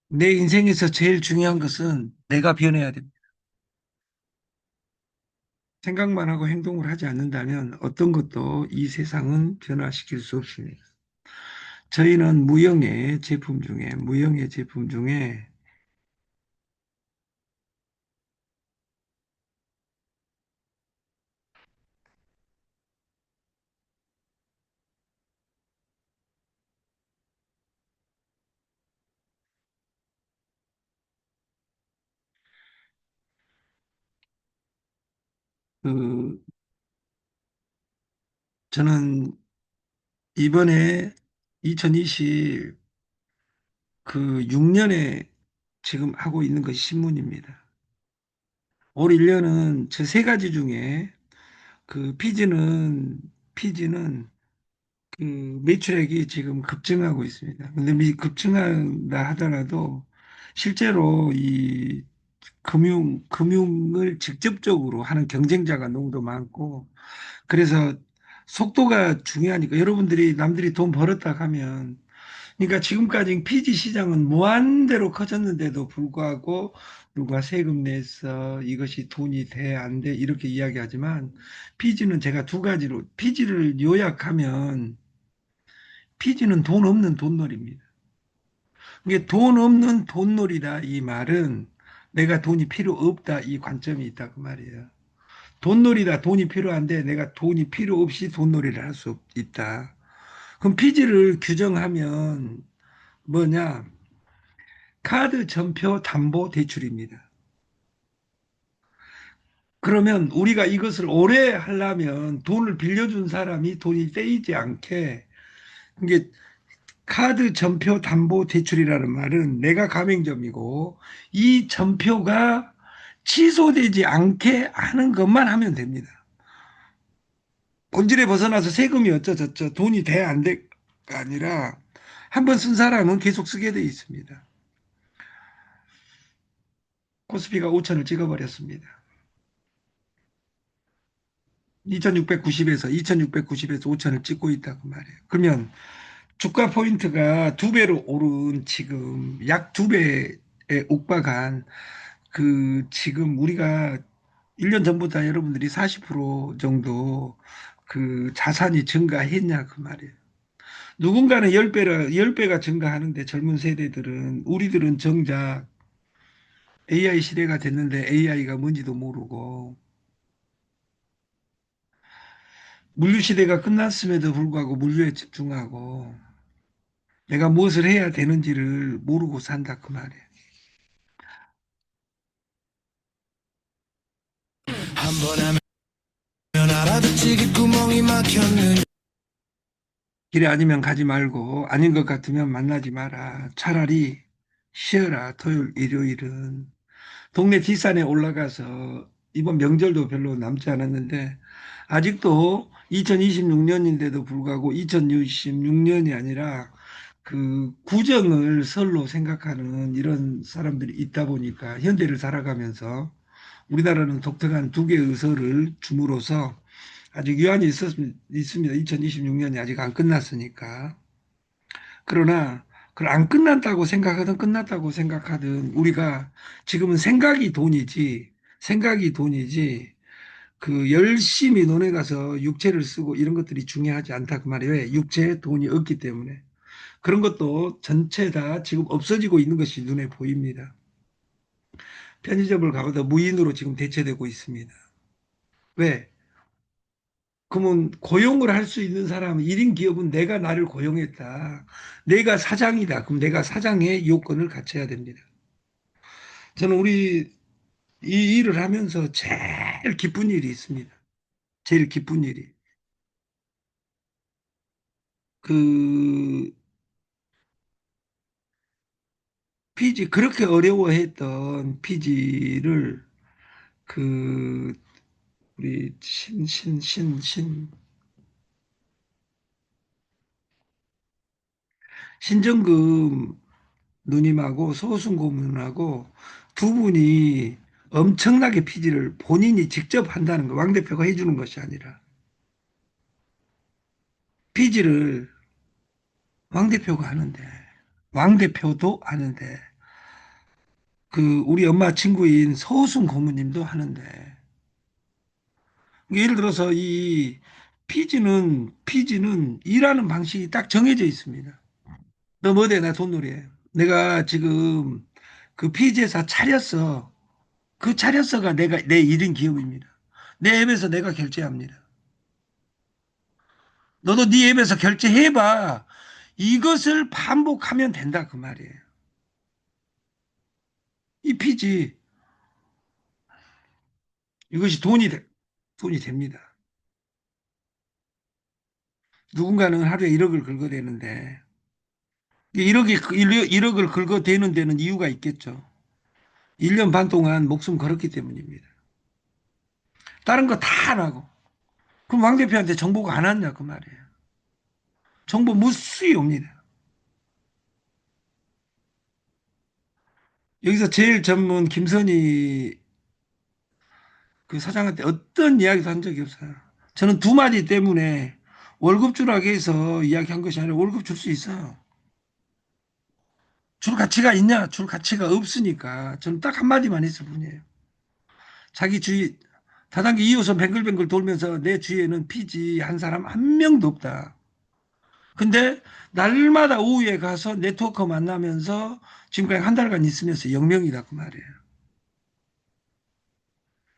내 인생에서 제일 중요한 것은 내가 변해야 됩니다. 생각만 하고 행동을 하지 않는다면 어떤 것도 이 세상은 변화시킬 수 없습니다. 저희는 무형의 제품 중에 그 저는 이번에 2020 그 6년에 지금 하고 있는 것이 신문입니다. 올 1년은 저 세 가지 중에 그 피지는 그 매출액이 지금 급증하고 있습니다. 근데 급증한다 하더라도 실제로 이 금융을 직접적으로 하는 경쟁자가 너무도 많고 그래서 속도가 중요하니까 여러분들이 남들이 돈 벌었다 하면 그러니까 지금까지 피지 시장은 무한대로 커졌는데도 불구하고 누가 세금 냈어 이것이 돈이 돼 안 돼 이렇게 이야기하지만 피지는 제가 두 가지로 피지를 요약하면 피지는 돈 없는 돈놀이입니다. 이게 돈 없는 돈놀이다 이 말은 내가 돈이 필요 없다 이 관점이 있다 그 말이에요. 돈놀이다 돈이 필요한데 내가 돈이 필요 없이 돈놀이를 할 수 있다. 그럼 피지를 규정하면 뭐냐? 카드 전표 담보 대출입니다. 그러면 우리가 이것을 오래 하려면 돈을 빌려준 사람이 돈이 떼이지 않게 이게 카드 전표 담보 대출이라는 말은 내가 가맹점이고 이 전표가 취소되지 않게 하는 것만 하면 됩니다. 본질에 벗어나서 세금이 어쩌저쩌 돈이 돼 안 돼가 아니라 한 번 쓴 사람은 계속 쓰게 돼 있습니다. 코스피가 5천을 찍어버렸습니다. 2690에서 5천을 찍고 있다고 말이에요. 그러면 주가 포인트가 두 배로 오른 지금 약 두 배에 옥박한 그 지금 우리가 1년 전보다 여러분들이 40% 정도 그 자산이 증가했냐 그 말이에요. 누군가는 10배가 증가하는데 젊은 세대들은 우리들은 정작 AI 시대가 됐는데 AI가 뭔지도 모르고 물류 시대가 끝났음에도 불구하고 물류에 집중하고 내가 무엇을 해야 되는지를 모르고 산다 그 말이에요. 한 번 하면 알아듣지 귓구멍이 막혔는 길에 아니면 가지 말고 아닌 것 같으면 만나지 마라. 차라리 쉬어라. 토요일, 일요일은 동네 뒷산에 올라가서 이번 명절도 별로 남지 않았는데 아직도 2026년인데도 불구하고 2026년이 아니라 그 구정을 설로 생각하는 이런 사람들이 있다 보니까 현대를 살아가면서 우리나라는 독특한 두 개의 설을 줌으로써 아직 유한이 있습니다. 2026년이 아직 안 끝났으니까. 그러나 그걸 안 끝났다고 생각하든 끝났다고 생각하든 우리가 지금은 생각이 돈이지 그 열심히 논에 가서 육체를 쓰고 이런 것들이 중요하지 않다 그 말이에요. 왜? 육체에 돈이 없기 때문에. 그런 것도 전체 다 지금 없어지고 있는 것이 눈에 보입니다. 편의점을 가보다 무인으로 지금 대체되고 있습니다. 왜? 그러면 고용을 할 수 있는 사람, 1인 기업은 내가 나를 고용했다. 내가 사장이다. 그럼 내가 사장의 요건을 갖춰야 됩니다. 저는 우리 이 일을 하면서 제일 기쁜 일이 있습니다. 제일 기쁜 일이. 그 그렇게 어려워했던 피지를 그 우리 신정금 누님하고 소승 고문하고 두 분이 엄청나게 피지를 본인이 직접 한다는 거, 왕 대표가 해주는 것이 아니라 피지를 왕 대표가 하는데, 왕 대표도 하는데 그 우리 엄마 친구인 서우순 고모님도 하는데 예를 들어서 이 피지는 일하는 방식이 딱 정해져 있습니다. 너 뭐대? 나 돈놀이. 내가 지금 그 피지에서 차렸어. 그 차렸어가 내 1인 기업입니다. 내 앱에서 내가 결제합니다. 너도 네 앱에서 결제해봐. 이것을 반복하면 된다 그 말이에요. 이 피지 이것이 돈이 됩니다. 누군가는 하루에 1억을 긁어대는데 1억을 긁어대는 데는 이유가 있겠죠. 1년 반 동안 목숨 걸었기 때문입니다. 다른 거 다 안 하고. 그럼 왕 대표한테 정보가 안 왔냐 그 말이에요. 정보 무수히 옵니다. 여기서 제일 전문 김선희 그 사장한테 어떤 이야기도 한 적이 없어요. 저는 두 마디 때문에 월급 주라고 해서 이야기한 것이 아니라 월급 줄 수 있어요. 줄 가치가 있냐? 줄 가치가 없으니까 저는 딱 한마디만 했을 뿐이에요. 자기 주위 다단계 2호선 뱅글뱅글 돌면서 내 주위에는 피지 한 사람 한 명도 없다. 근데 날마다 오후에 가서 네트워크 만나면서 지금까지 한 달간 있으면서 0명이다 그 말이에요.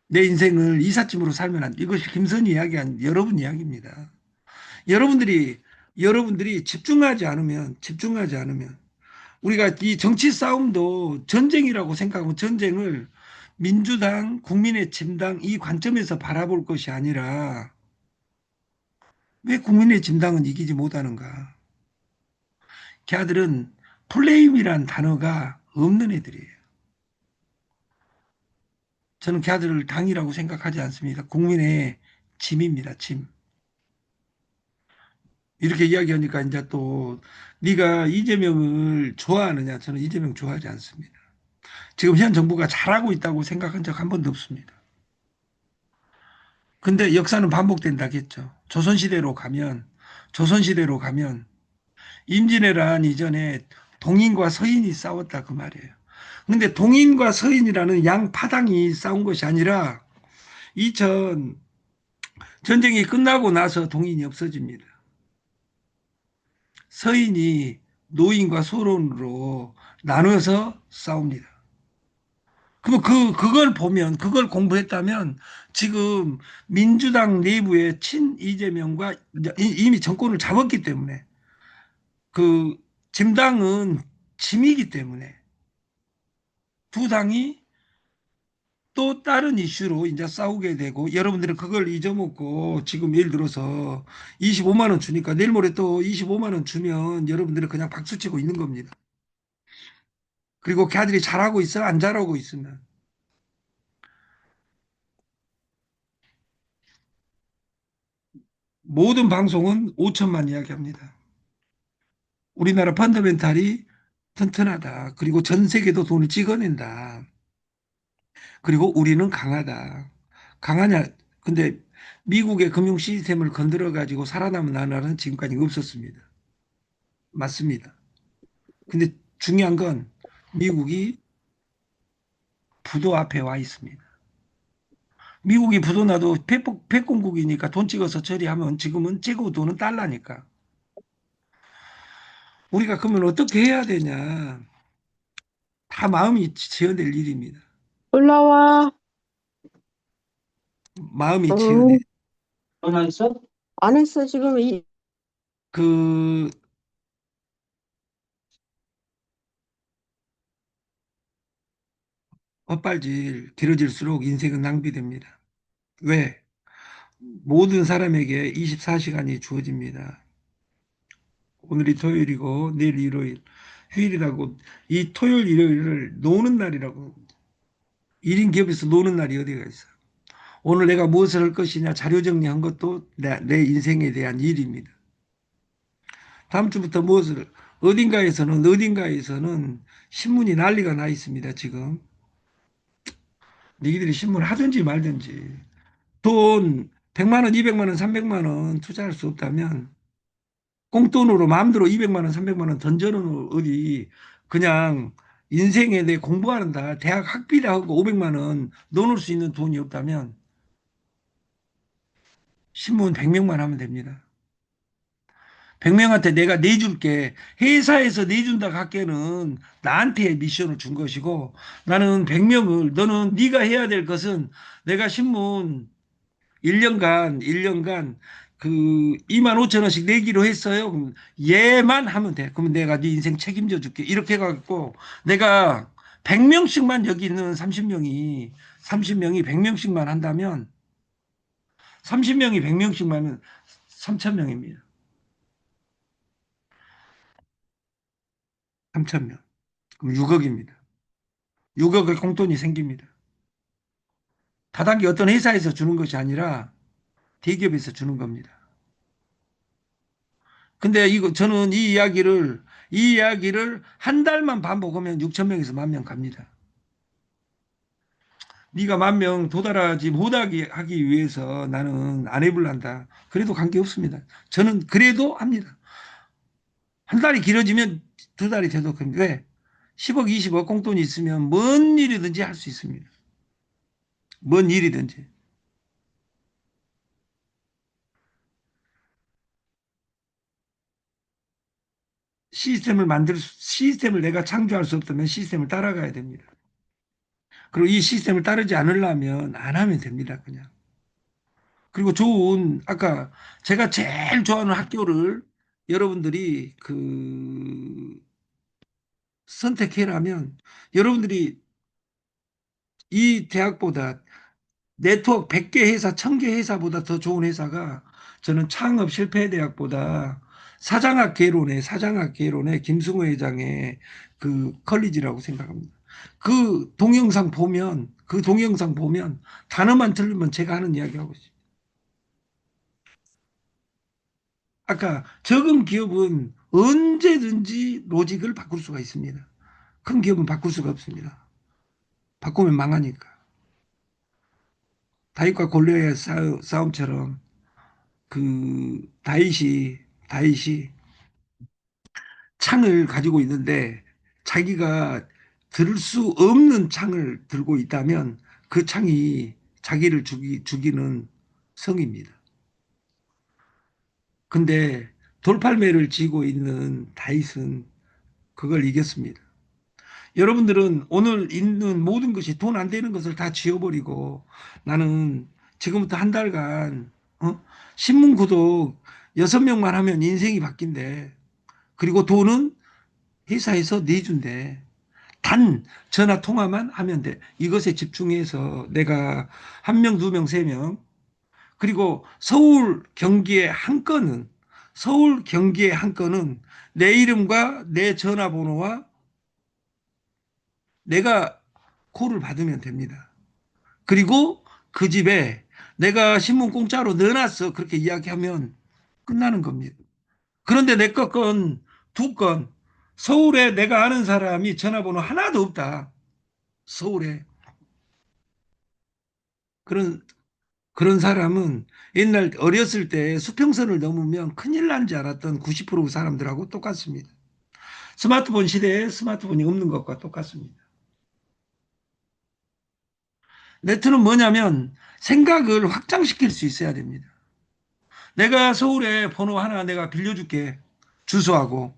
내 인생을 이삿짐으로 살면 안 돼. 이것이 김선희 이야기한 여러분 이야기입니다. 여러분들이 여러분들이 집중하지 않으면 우리가 이 정치 싸움도 전쟁이라고 생각하면 전쟁을 민주당, 국민의 짐당 이 관점에서 바라볼 것이 아니라 왜 국민의 짐당은 이기지 못하는가? 걔들은 플레임이란 단어가 없는 애들이에요. 저는 걔들을 당이라고 생각하지 않습니다. 국민의 짐입니다. 짐. 이렇게 이야기하니까 이제 또 네가 이재명을 좋아하느냐? 저는 이재명 좋아하지 않습니다. 지금 현 정부가 잘하고 있다고 생각한 적 한 번도 없습니다. 근데 역사는 반복된다겠죠. 조선시대로 가면 임진왜란 이전에 동인과 서인이 싸웠다 그 말이에요. 근데 동인과 서인이라는 양 파당이 싸운 것이 아니라 2000 전쟁이 끝나고 나서 동인이 없어집니다. 서인이 노인과 소론으로 나눠서 싸웁니다. 그럼 그걸 공부했다면 지금 민주당 내부의 친 이재명과 이미 정권을 잡았기 때문에 그 짐당은 짐이기 때문에 두 당이 또 다른 이슈로 이제 싸우게 되고 여러분들은 그걸 잊어먹고 지금 예를 들어서 25만 원 주니까 내일 모레 또 25만 원 주면 여러분들은 그냥 박수치고 있는 겁니다. 그리고 걔들이 잘하고 있어 안 잘하고 있으면 모든 방송은 5천만 이야기합니다. 우리나라 펀더멘탈이 튼튼하다. 그리고 전 세계도 돈을 찍어낸다. 그리고 우리는 강하다. 강하냐? 근데 미국의 금융 시스템을 건드려 가지고 살아남은 나라는 지금까지 없었습니다. 맞습니다. 근데 중요한 건 미국이 부도 앞에 와 있습니다. 미국이 부도 나도 패권국이니까 돈 찍어서 처리하면 지금은 찍고 돈은 달라니까. 우리가 그러면 어떻게 해야 되냐? 다 마음이 지어낼 일입니다. 올라와. 마음이 지어내. 응. 전화했어? 안 했어. 지금 그 엇발질 길어질수록 인생은 낭비됩니다. 왜? 모든 사람에게 24시간이 주어집니다. 오늘이 토요일이고 내일 일요일, 휴일이라고 이 토요일, 일요일을 노는 날이라고 1인 기업에서 노는 날이 어디가 있어요? 오늘 내가 무엇을 할 것이냐 자료 정리한 것도 내 인생에 대한 일입니다. 다음 주부터 무엇을 어딘가에서는 신문이 난리가 나 있습니다. 지금 니들이 신문 하든지 말든지 돈 100만 원, 200만 원, 300만 원 투자할 수 없다면 꽁돈으로 마음대로 200만 원, 300만 원 던져놓은 어디 그냥 인생에 내 공부하는다. 대학 학비다 하고 500만 원 넣어놓을 수 있는 돈이 없다면 신문 100명만 하면 됩니다. 100명한테 내가 내줄게. 회사에서 내준다 학계는 나한테 미션을 준 것이고 나는 100명을 너는 네가 해야 될 것은 내가 신문 1년간 그 2만 5천 원씩 내기로 했어요. 그럼 얘만 하면 돼. 그러면 내가 네 인생 책임져 줄게. 이렇게 해갖고 내가 100명씩만 여기 있는 30명이 100명씩만 한다면 30명이 100명씩만 하면 3,000명입니다. 3,000명. 그럼 6억입니다. 6억의 공돈이 생깁니다. 다단계 어떤 회사에서 주는 것이 아니라 대기업에서 주는 겁니다. 근데 이거 저는 이 이야기를 한 달만 반복하면 6천 명에서 10,000명 갑니다. 네가 10,000명 도달하지 못하게 하기 위해서 나는 안 해볼란다. 그래도 관계없습니다. 저는 그래도 합니다. 한 달이 길어지면 2달이 돼도 됩니다. 왜? 10억, 20억 공돈이 있으면 뭔 일이든지 할 수 있습니다. 뭔 일이든지. 시스템을 내가 창조할 수 없다면 시스템을 따라가야 됩니다. 그리고 이 시스템을 따르지 않으려면 안 하면 됩니다. 그냥. 그리고 아까 제가 제일 좋아하는 학교를 여러분들이 선택해라면 여러분들이 이 대학보다 네트워크 100개 회사, 1000개 회사보다 더 좋은 회사가 저는 창업 실패 대학보다 사장학개론의 김승호 회장의 그 컬리지라고 생각합니다. 그 동영상 보면 단어만 틀리면 제가 하는 이야기하고 있어요. 아까 적은 기업은 언제든지 로직을 바꿀 수가 있습니다. 큰 기업은 바꿀 수가 없습니다. 바꾸면 망하니까. 다윗과 골리앗의 싸움처럼 다윗이 창을 가지고 있는데 자기가 들 수 없는 창을 들고 있다면 그 창이 자기를 죽이는 성입니다. 근데 돌팔매를 쥐고 있는 다윗은 그걸 이겼습니다. 여러분들은 오늘 있는 모든 것이 돈 안 되는 것을 다 지워버리고 나는 지금부터 한 달간 신문 구독 6명만 하면 인생이 바뀐대. 그리고 돈은 회사에서 내준대. 단 전화 통화만 하면 돼. 이것에 집중해서 내가 한 명, 두 명, 세 명 그리고 서울 경기의 한 건은 내 이름과 내 전화번호와 내가 콜을 받으면 됩니다. 그리고 그 집에 내가 신문 공짜로 넣어놨어. 그렇게 이야기하면 끝나는 겁니다. 그런데 내 건 두 건. 서울에 내가 아는 사람이 전화번호 하나도 없다. 서울에. 그런 사람은 옛날 어렸을 때 수평선을 넘으면 큰일 난 줄 알았던 90% 사람들하고 똑같습니다. 스마트폰 시대에 스마트폰이 없는 것과 똑같습니다. 네트는 뭐냐면 생각을 확장시킬 수 있어야 됩니다. 내가 서울에 번호 하나 내가 빌려줄게. 주소하고.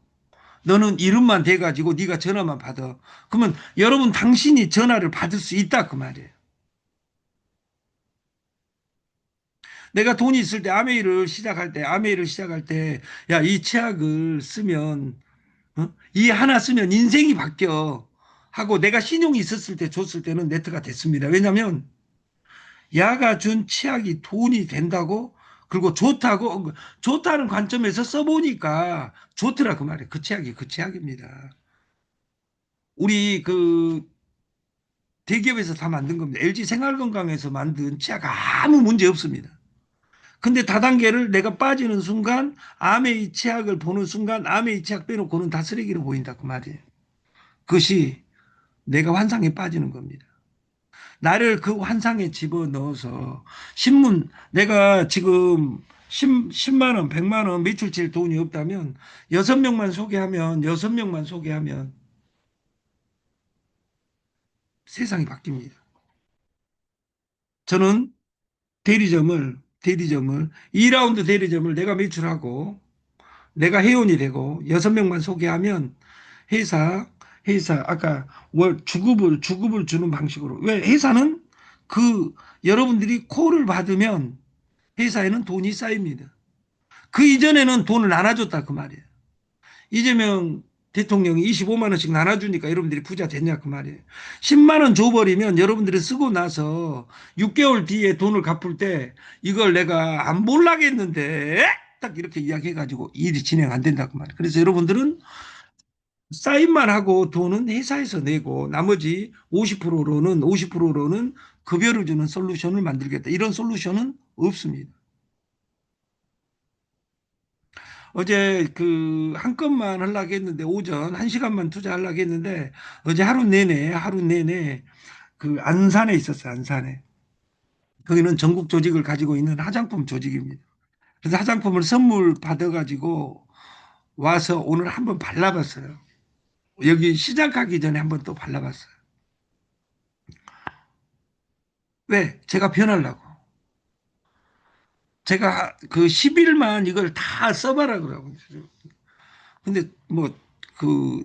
너는 이름만 대가지고 네가 전화만 받아. 그러면 여러분 당신이 전화를 받을 수 있다 그 말이에요. 내가 돈이 있을 때 아메이를 시작할 때 야, 이 치약을 쓰면 이 하나 쓰면 인생이 바뀌어 하고 내가 신용이 있었을 때 줬을 때는 네트가 됐습니다. 왜냐하면 야가 준 치약이 돈이 된다고 그리고 좋다는 관점에서 써보니까 좋더라 그 말이에요. 그 치약이 그 치약입니다. 우리 대기업에서 다 만든 겁니다. LG 생활건강에서 만든 치약 아무 문제 없습니다. 근데 다단계를 내가 빠지는 순간 아메이 치약을 보는 순간 아메이 치약 빼놓고는 다 쓰레기로 보인다 그 말이에요. 그것이 내가 환상에 빠지는 겁니다. 나를 그 환상에 집어넣어서 내가 지금 10만 원, 100만 원 매출칠 돈이 없다면 6명만 소개하면 세상이 바뀝니다. 저는 대리점을 2라운드 대리점을 내가 매출하고 내가 회원이 되고 6명만 소개하면 회사 아까 월 주급을 주는 방식으로. 왜 회사는 그 여러분들이 콜을 받으면 회사에는 돈이 쌓입니다. 그 이전에는 돈을 나눠줬다 그 말이에요. 이재명 대통령이 25만 원씩 나눠주니까 여러분들이 부자 됐냐 그 말이에요. 10만 원 줘버리면 여러분들이 쓰고 나서 6개월 뒤에 돈을 갚을 때 이걸 내가 안 몰라겠는데 딱 이렇게 이야기해가지고 일이 진행 안 된다 그 말이에요. 그래서 여러분들은 사인만 하고 돈은 회사에서 내고 나머지 50%로는 급여를 주는 솔루션을 만들겠다. 이런 솔루션은 없습니다. 어제 그 한 건만 하려고 했는데 오전 1시간만 투자하려고 했는데 어제 하루 내내 그 안산에 있었어요. 안산에. 거기는 전국 조직을 가지고 있는 화장품 조직입니다. 그래서 화장품을 선물 받아가지고 와서 오늘 한번 발라봤어요. 여기 시작하기 전에 한번 또 발라봤어요. 왜? 제가 변하려고. 제가 그 10일만 이걸 다 써봐라 그러고. 근데 뭐 그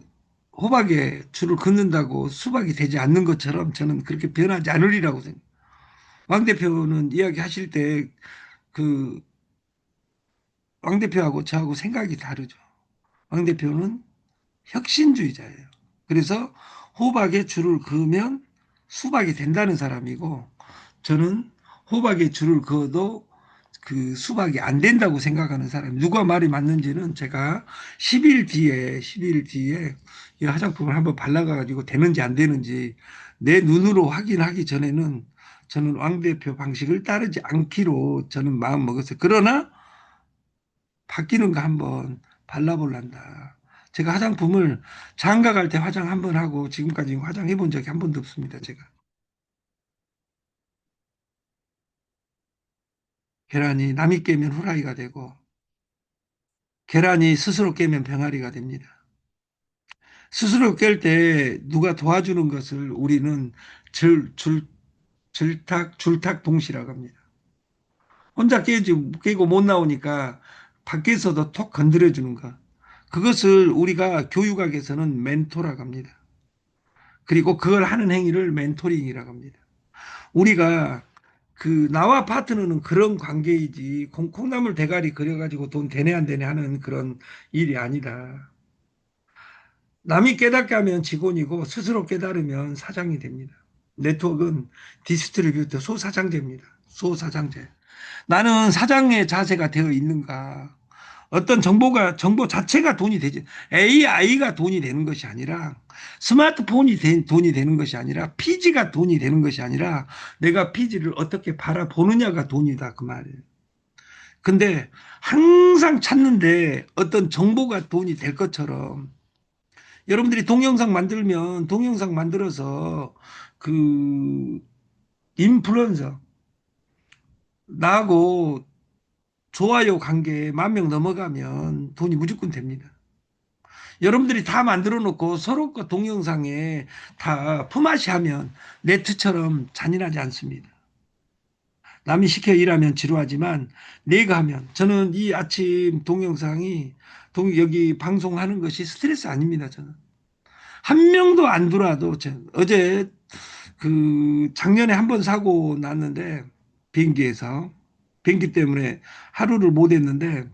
호박에 줄을 긋는다고 수박이 되지 않는 것처럼 저는 그렇게 변하지 않으리라고 생각해요. 왕 대표는 이야기하실 때 그 왕 대표하고 저하고 생각이 다르죠. 왕 대표는 혁신주의자예요. 그래서 호박에 줄을 그으면 수박이 된다는 사람이고 저는 호박에 줄을 그어도 그 수박이 안 된다고 생각하는 사람. 누가 말이 맞는지는 제가 10일 뒤에 이 화장품을 한번 발라가지고 되는지 안 되는지 내 눈으로 확인하기 전에는 저는 왕 대표 방식을 따르지 않기로 저는 마음 먹었어요. 그러나 바뀌는 거 한번 발라볼란다. 제가 화장품을 장가 갈 때 화장 한번 하고 지금까지 화장해 본 적이 한 번도 없습니다. 제가. 계란이 남이 깨면 후라이가 되고 계란이 스스로 깨면 병아리가 됩니다. 스스로 깰 때 누가 도와주는 것을 우리는 줄탁 동시라고 합니다. 혼자 깨고 못 나오니까 밖에서도 톡 건드려 주는 것. 그것을 우리가 교육학에서는 멘토라고 합니다. 그리고 그걸 하는 행위를 멘토링이라고 합니다. 우리가 그 나와 파트너는 그런 관계이지 콩나물 대가리 그려가지고 돈 되네 안 되네 하는 그런 일이 아니다. 남이 깨닫게 하면 직원이고 스스로 깨달으면 사장이 됩니다. 네트워크는 디스트리뷰터 소사장제입니다. 소사장제. 나는 사장의 자세가 되어 있는가? 어떤 정보 자체가 돈이 되지. AI가 돈이 되는 것이 아니라 스마트폰이 돈이 되는 것이 아니라 PG가 돈이 되는 것이 아니라 내가 PG를 어떻게 바라보느냐가 돈이다 그 말이에요. 근데 항상 찾는데 어떤 정보가 돈이 될 것처럼 여러분들이 동영상 만들면 동영상 만들어서 그 인플루언서 나하고 좋아요 관계 10,000명 넘어가면 돈이 무조건 됩니다. 여러분들이 다 만들어 놓고 서로 거 동영상에 다 품앗이 하면 네트처럼 잔인하지 않습니다. 남이 시켜 일하면 지루하지만 내가 하면 저는 이 아침 동영상이 여기 방송하는 것이 스트레스 아닙니다. 저는 한 명도 안 들어와도 어제 그 작년에 한 번 사고 났는데 비행기에서 비행기 때문에 하루를 못 했는데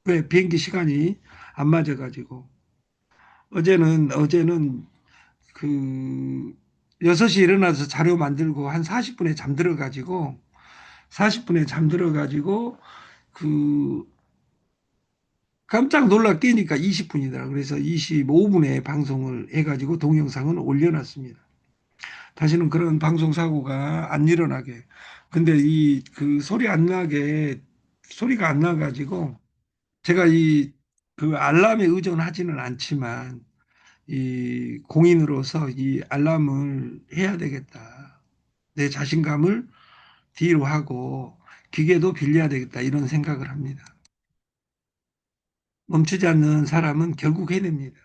왜 비행기 시간이 안 맞아가지고 어제는 그 6시 일어나서 자료 만들고 한 40분에 잠들어가지고 40분에 잠들어가지고 그 깜짝 놀라 깨니까 20분이더라. 그래서 25분에 방송을 해가지고 동영상을 올려놨습니다. 다시는 그런 방송 사고가 안 일어나게. 근데 이 그 소리가 안 나가지고 제가 이 그 알람에 의존하지는 않지만 이 공인으로서 이 알람을 해야 되겠다. 내 자신감을 뒤로 하고 기계도 빌려야 되겠다. 이런 생각을 합니다. 멈추지 않는 사람은 결국 해냅니다.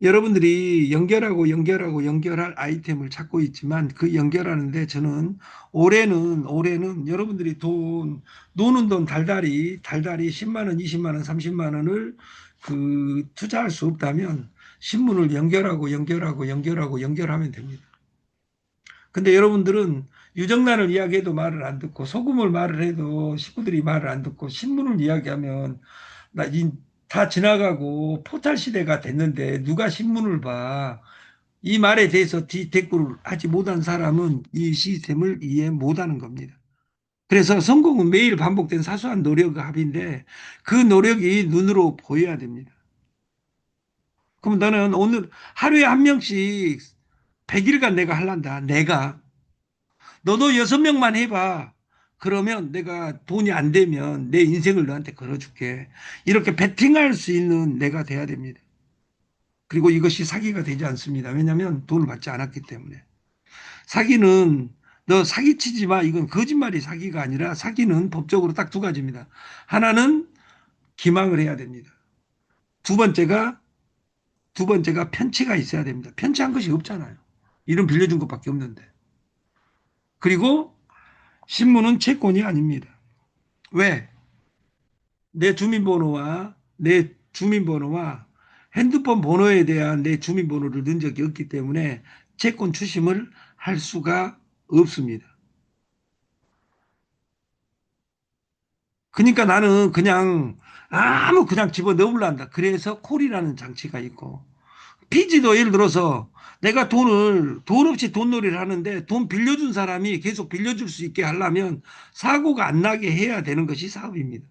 여러분들이 연결할 아이템을 찾고 있지만 그 연결하는데 저는 올해는 여러분들이 노는 돈 달달이 10만 원, 20만 원, 30만 원을 투자할 수 없다면 신문을 연결하면 됩니다. 근데 여러분들은 유정란을 이야기해도 말을 안 듣고 소금을 말을 해도 식구들이 말을 안 듣고 신문을 이야기하면 다 지나가고 포털 시대가 됐는데 누가 신문을 봐. 이 말에 대해서 댓글을 하지 못한 사람은 이 시스템을 이해 못하는 겁니다. 그래서 성공은 매일 반복된 사소한 노력의 합인데 그 노력이 눈으로 보여야 됩니다. 그럼 너는 오늘 하루에 한 명씩 100일간 내가 할란다. 너도 6명만 해봐. 그러면 내가 돈이 안 되면 내 인생을 너한테 걸어줄게. 이렇게 베팅할 수 있는 내가 돼야 됩니다. 그리고 이것이 사기가 되지 않습니다. 왜냐하면 돈을 받지 않았기 때문에. 사기는 너 사기치지 마. 이건 거짓말이 사기가 아니라 사기는 법적으로 딱 두 가지입니다. 하나는 기망을 해야 됩니다. 두 번째가 편치가 있어야 됩니다. 편치한 것이 없잖아요. 이름 빌려준 것밖에 없는데. 그리고 신문은 채권이 아닙니다. 왜? 내 주민번호와 핸드폰 번호에 대한 내 주민번호를 넣은 적이 없기 때문에 채권 추심을 할 수가 없습니다. 그러니까 나는 그냥 집어 넣으려 한다. 그래서 콜이라는 장치가 있고 피지도 예를 들어서 내가 돈 없이 돈놀이를 하는데 돈 빌려준 사람이 계속 빌려줄 수 있게 하려면 사고가 안 나게 해야 되는 것이 사업입니다.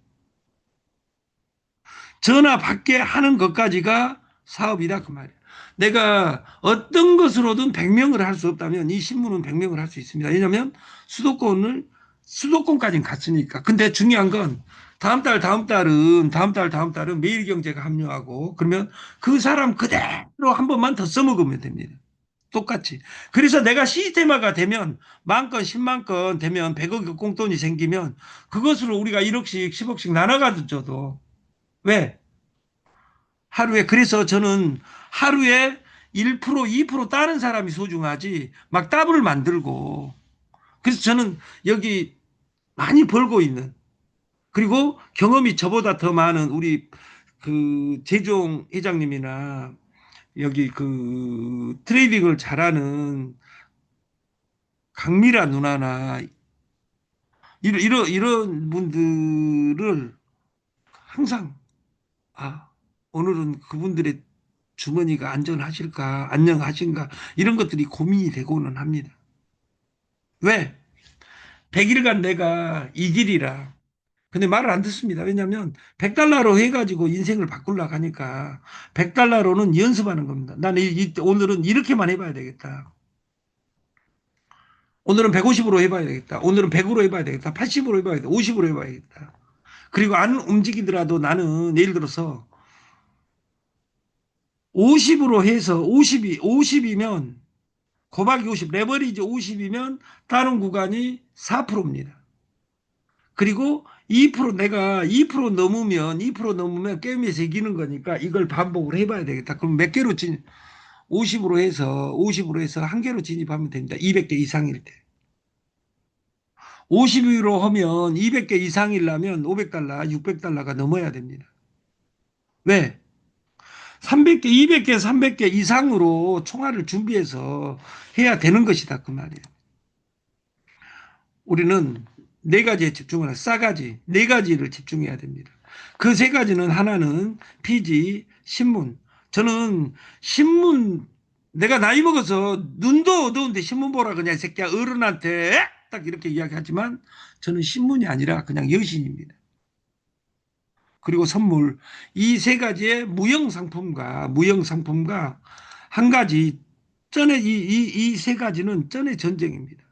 전화 받게 하는 것까지가 사업이다 그 말이에요. 내가 어떤 것으로든 100명을 할 수 없다면 이 신문은 100명을 할 수 있습니다. 왜냐하면 수도권까지는 갔으니까. 근데 중요한 건 다음 달은 매일경제가 합류하고 그러면 그 사람 그대로 한 번만 더 써먹으면 됩니다. 똑같이. 그래서 내가 시스템화가 되면 10,000건, 10만 건 되면 100억 공돈이 생기면 그것으로 우리가 1억씩, 10억씩 나눠가줘도 왜? 하루에 그래서 저는 하루에 1%, 2% 따는 사람이 소중하지 막 더블을 만들고 그래서 저는 여기 많이 벌고 있는 그리고 경험이 저보다 더 많은 우리 재종 회장님이나 여기 트레이딩을 잘하는 강미라 누나나 이런 분들을 항상 오늘은 그분들의 주머니가 안녕하신가 이런 것들이 고민이 되고는 합니다. 왜? 100일간 내가 이 길이라. 근데 말을 안 듣습니다. 왜냐하면 100달러로 해가지고 인생을 바꾸려고 하니까 100달러로는 연습하는 겁니다. 나는 오늘은 이렇게만 해봐야 되겠다. 오늘은 150으로 해봐야 되겠다. 오늘은 100으로 해봐야 되겠다. 80으로 해봐야 되겠다. 50으로 해봐야겠다. 그리고 안 움직이더라도 나는 예를 들어서 50으로 해서 50이면 곱하기 50, 레버리지 50이면 다른 구간이 4%입니다. 그리고 2% 내가 2% 넘으면 게임에서 이기는 거니까 이걸 반복을 해봐야 되겠다. 그럼 몇 개로 50으로 해서 한 개로 진입하면 됩니다. 200개 이상일 때. 50으로 하면 200개 이상이려면 500달러, 600달러가 넘어야 됩니다. 왜? 300개, 200개, 300개 이상으로 총알을 준비해서 해야 되는 것이다. 그 말이에요. 우리는 네 가지에 집중을 싸가지 네 가지를 집중해야 됩니다. 그 세 가지는 하나는 피지, 신문. 저는 신문 내가 나이 먹어서 눈도 어두운데 신문 보라 그냥 이 새끼야 어른한테 딱 이렇게 이야기하지만 저는 신문이 아니라 그냥 여신입니다. 그리고 선물 이 세 가지의 무형 상품과 한 가지 전에 이 세 가지는 전의 전쟁입니다.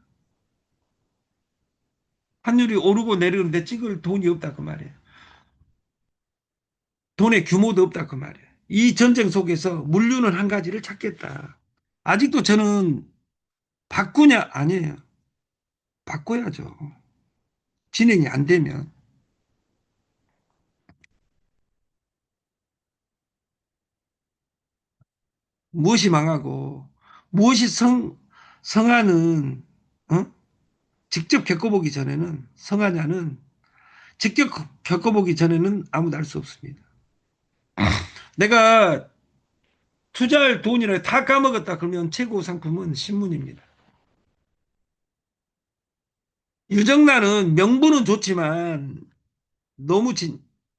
환율이 오르고 내리는데 찍을 돈이 없다 그 말이에요. 돈의 규모도 없다 그 말이에요. 이 전쟁 속에서 물류는 한 가지를 찾겠다. 아직도 저는 바꾸냐 아니에요. 바꿔야죠. 진행이 안 되면. 무엇이 망하고 무엇이 성하는 어? 직접 겪어보기 전에는 성하냐는 직접 겪어보기 전에는 아무도 알 수 없습니다. 내가 투자할 돈이라 다 까먹었다 그러면 최고 상품은 신문입니다. 유정란은 명분은 좋지만 너무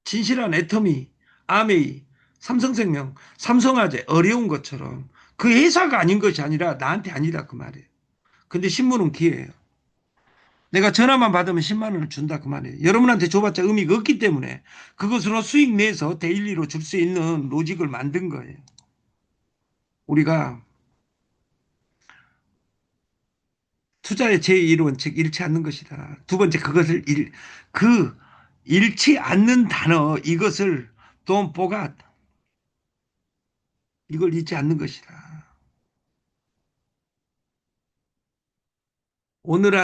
진실한 애터미, 아메이, 삼성생명, 삼성화재 어려운 것처럼 그 회사가 아닌 것이 아니라 나한테 아니다 그 말이에요. 근데 신문은 기회예요. 내가 전화만 받으면 10만 원을 준다 그 말이에요. 여러분한테 줘봤자 의미가 없기 때문에 그것으로 수익 내서 데일리로 줄 수 있는 로직을 만든 거예요. 우리가 투자의 제1원칙 잃지 않는 것이다. 두 번째 그것을 그 잃지 않는 단어 이것을 don't forget 이걸 잊지 않는 것이다. 오늘